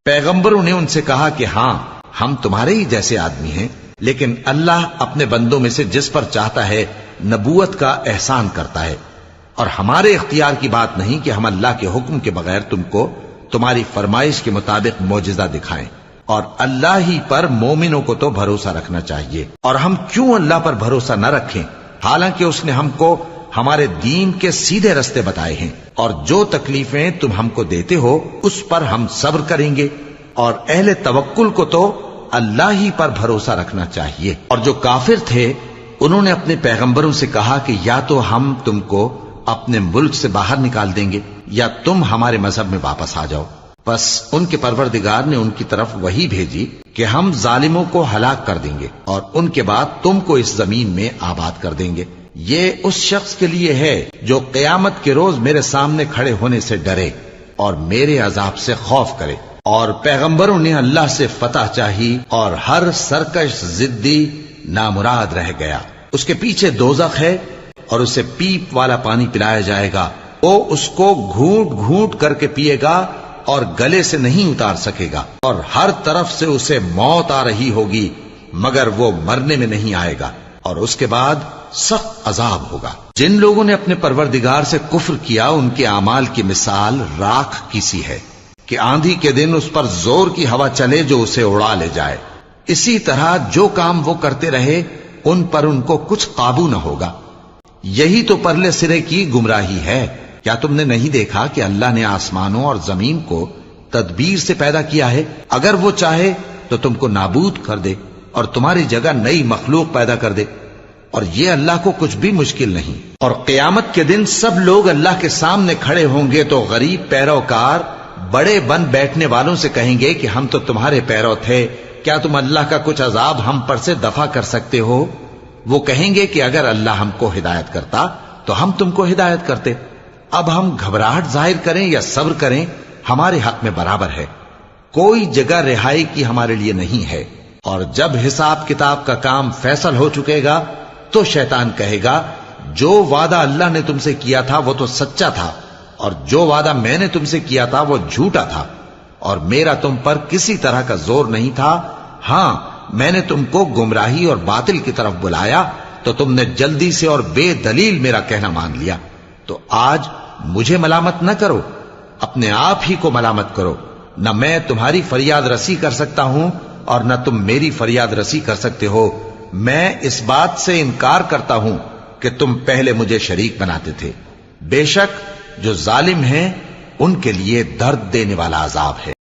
پیغمبروں نے ان سے کہا کہ ہاں ہم تمہارے ہی جیسے آدمی ہیں، لیکن اللہ اپنے بندوں میں سے جس پر چاہتا ہے نبوت کا احسان کرتا ہے، اور ہمارے اختیار کی بات نہیں کہ ہم اللہ کے حکم کے بغیر تم کو تمہاری فرمائش کے مطابق معجزہ دکھائیں، اور اللہ ہی پر مومنوں کو تو بھروسہ رکھنا چاہیے۔ اور ہم کیوں اللہ پر بھروسہ نہ رکھیں حالانکہ اس نے ہم کو ہمارے دین کے سیدھے رستے بتائے ہیں، اور جو تکلیفیں تم ہم کو دیتے ہو اس پر ہم صبر کریں گے، اور اہل توکل کو تو اللہ ہی پر بھروسہ رکھنا چاہیے۔ اور جو کافر تھے انہوں نے اپنے پیغمبروں سے کہا کہ یا تو ہم تم کو اپنے ملک سے باہر نکال دیں گے یا تم ہمارے مذہب میں واپس آ جاؤ۔ بس ان کے پروردگار نے ان کی طرف وحی بھیجی کہ ہم ظالموں کو ہلاک کر دیں گے اور ان کے بعد تم کو اس زمین میں آباد کر دیں گے۔ یہ اس شخص کے لیے ہے جو قیامت کے روز میرے سامنے کھڑے ہونے سے ڈرے اور میرے عذاب سے خوف کرے۔ اور پیغمبروں نے اللہ سے فتح چاہی اور ہر سرکش ضدی نامراد رہ گیا۔ اس کے پیچھے دوزخ ہے اور اسے پیپ والا پانی پلایا جائے گا، وہ اس کو گھونٹ گھونٹ کر کے پیے گا اور گلے سے نہیں اتار سکے گا، اور ہر طرف سے اسے موت آ رہی ہوگی مگر وہ مرنے میں نہیں آئے گا، اور اس کے بعد سخت عذاب ہوگا۔ جن لوگوں نے اپنے پروردگار سے کفر کیا ان کے اعمال کی مثال راکھ کی سی ہے کہ آندھی کے دن اس پر زور کی ہوا چلے جو اسے اڑا لے جائے۔ اسی طرح جو کام وہ کرتے رہے ان پر ان کو کچھ قابو نہ ہوگا۔ یہی تو پرلے سرے کی گمراہی ہے۔ کیا تم نے نہیں دیکھا کہ اللہ نے آسمانوں اور زمین کو تدبیر سے پیدا کیا ہے؟ اگر وہ چاہے تو تم کو نابود کر دے اور تمہاری جگہ نئی مخلوق پیدا کر دے، اور یہ اللہ کو کچھ بھی مشکل نہیں۔ اور قیامت کے دن سب لوگ اللہ کے سامنے کھڑے ہوں گے تو غریب پیروکار بڑے بن بیٹھنے والوں سے کہیں گے کہ ہم تو تمہارے پیرو تھے، کیا تم اللہ کا کچھ عذاب ہم پر سے دفع کر سکتے ہو؟ وہ کہیں گے کہ اگر اللہ ہم کو ہدایت کرتا تو ہم تم کو ہدایت کرتے۔ اب ہم گھبراہٹ ظاہر کریں یا صبر کریں ہمارے حق میں برابر ہے، کوئی جگہ رہائی کی ہمارے لیے نہیں ہے۔ اور جب حساب کتاب کا کام فیصل ہو چکے گا تو شیطان کہے گا جو وعدہ اللہ نے تم سے کیا تھا وہ تو سچا تھا، اور جو وعدہ میں نے تم سے کیا تھا وہ جھوٹا تھا، اور میرا تم پر کسی طرح کا زور نہیں تھا۔ ہاں میں نے تم کو گمراہی اور باطل کی طرف بلایا تو تم نے جلدی سے اور بے دلیل میرا کہنا مان لیا۔ تو آج مجھے ملامت نہ کرو، اپنے آپ ہی کو ملامت کرو۔ نہ میں تمہاری فریاد رسی کر سکتا ہوں اور نہ تم میری فریاد رسی کر سکتے ہو۔ میں اس بات سے انکار کرتا ہوں کہ تم پہلے مجھے شریک بناتے تھے۔ بے شک جو ظالم ہیں ان کے لیے درد دینے والا عذاب ہے۔